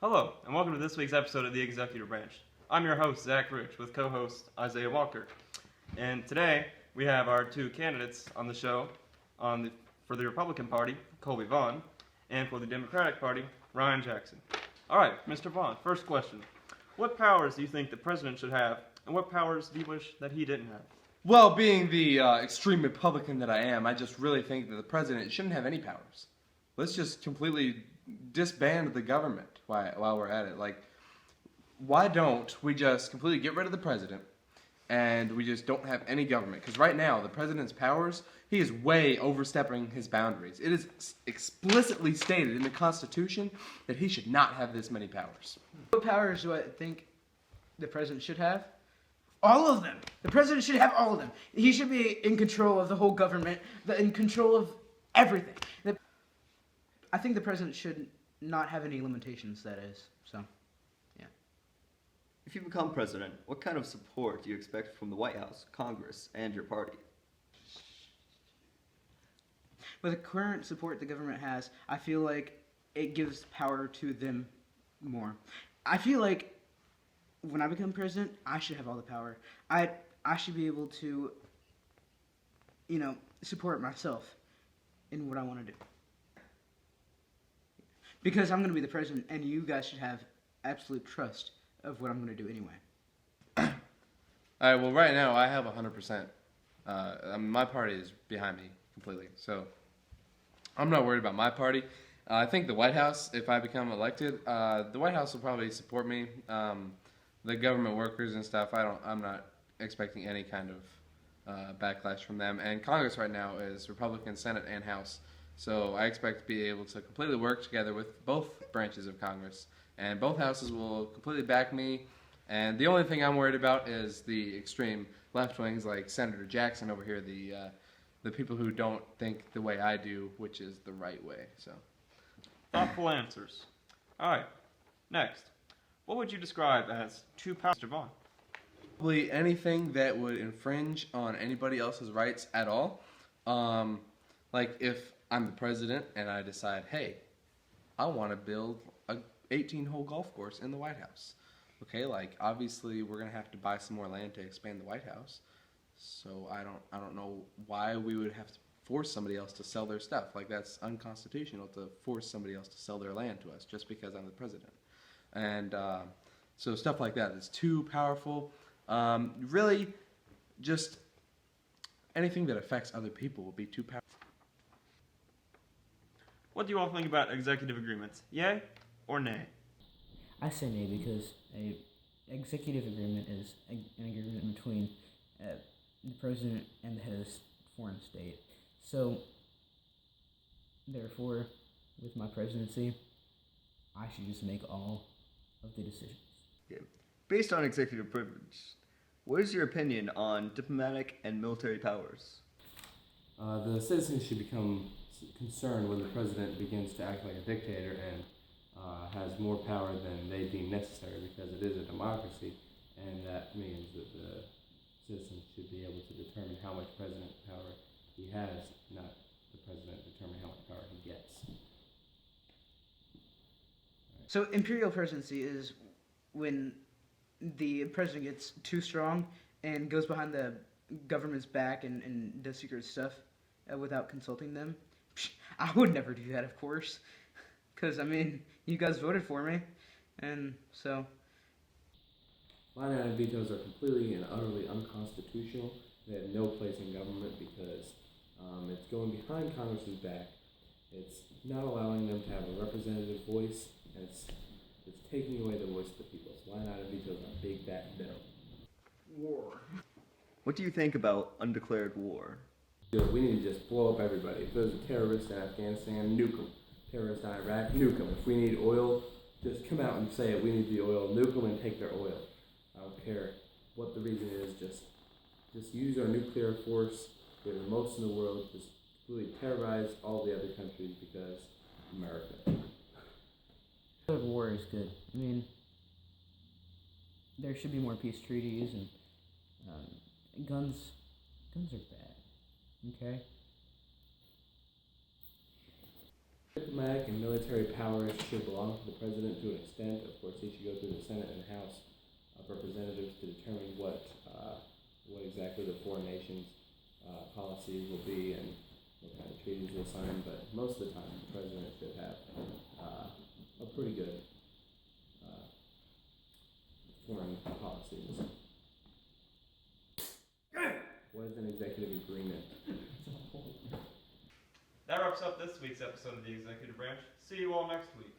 Hello, and welcome to this week's episode of The Executive Branch. I'm your host, Zach Rich, with co-host Isaiah Walker. And today, we have our two candidates on the show for the Republican Party, Colby Vaughn, and for the Democratic Party, Ryan Jackson. All right, Mr. Vaughn, first question. What powers do you think the president should have, and what powers do you wish that he didn't have? Well, being the extreme Republican that I am, I just really think that the president shouldn't have any powers. Let's just completely disband the government while we're at it. Like, why don't we just completely get rid of the president and we just don't have any government? Because right now, the president's powers, he is way overstepping his boundaries. It is explicitly stated in the Constitution that he should not have this many powers. What powers do I think the president should have? All of them. The president should have all of them. He should be in control of the whole government, in control of everything. I think the president should not have any limitations, that is. So, yeah. If you become president, what kind of support do you expect from the White House, Congress, and your party? With the current support the government has, I feel like it gives power to them more. I feel like when I become president, I should have all the power. I should be able to, support myself in what I want to do. Because I'm going to be the president, and you guys should have absolute trust of what I'm going to do anyway. All right, well, right now, I have 100%. My party is behind me completely, so I'm not worried about my party. I think the White House, if I become elected, the White House will probably support me. The government workers and stuff, I'm not expecting any kind of backlash from them. And Congress right now is Republican, Senate, and House. So I expect to be able to completely work together with both branches of Congress. And both houses will completely back me. And the only thing I'm worried about is the extreme left wings like Senator Jackson over here, the people who don't think the way I do, which is the right way. So, Thoughtful answers. All right, next. What would you describe as two powers, Mr. Vaughn? Probably anything that would infringe on anybody else's rights at all. Like if I'm the president and I decide, hey, I want to build a 18-hole golf course in the White House. Okay, like obviously we're gonna have to buy some more land to expand the White House. So I don't know why we would have to force somebody else to sell their stuff. Like that's unconstitutional to force somebody else to sell their land to us just because I'm the president. And so stuff like that is too powerful. Really, just anything that affects other people will be too powerful. What do you all think about executive agreements? Yay or nay? I say nay because a executive agreement is an agreement between the president and the head of the foreign state. So, therefore, with my presidency, I should just make all of the decisions. Yeah. Based on executive privilege, what is your opinion on diplomatic and military powers? The citizens should become concerned when the president begins to act like a dictator and has more power than they deem necessary, because it is a democracy, and that means that the citizens should be able to determine how much president power he has, not the president determine how much power he gets. So imperial presidency is when the president gets too strong and goes behind the government's back and does secret stuff without consulting them. I would never do that, of course, because, you guys voted for me, and so... Line item vetoes are completely and utterly unconstitutional. They have no place in government because it's going behind Congress's back. It's not allowing them to have a representative voice, and it's taking away the voice of the people. So line item vetoes are big, bad no. War. What do you think about undeclared war? We need to just blow up everybody. If there's a terrorist in Afghanistan, nuke them. Terrorist in Iraq, nuke them. If we need oil, just come out and say it. We need the oil. Nuke them and take their oil. I don't care what the reason is. Just use our nuclear force. We have the most in the world. Just really terrorize all the other countries because America. War is good. There should be more peace treaties, and guns are bad. Okay. Diplomatic and military powers should belong to the president to an extent. Of course, he should go through the Senate and House of Representatives to determine what exactly the foreign nations' policies will be and what kind of treaties we'll sign. But most of the time, the president should have a pretty good foreign policies. What is an executive agreement? That wraps up this week's episode of the Executive Branch. See you all next week.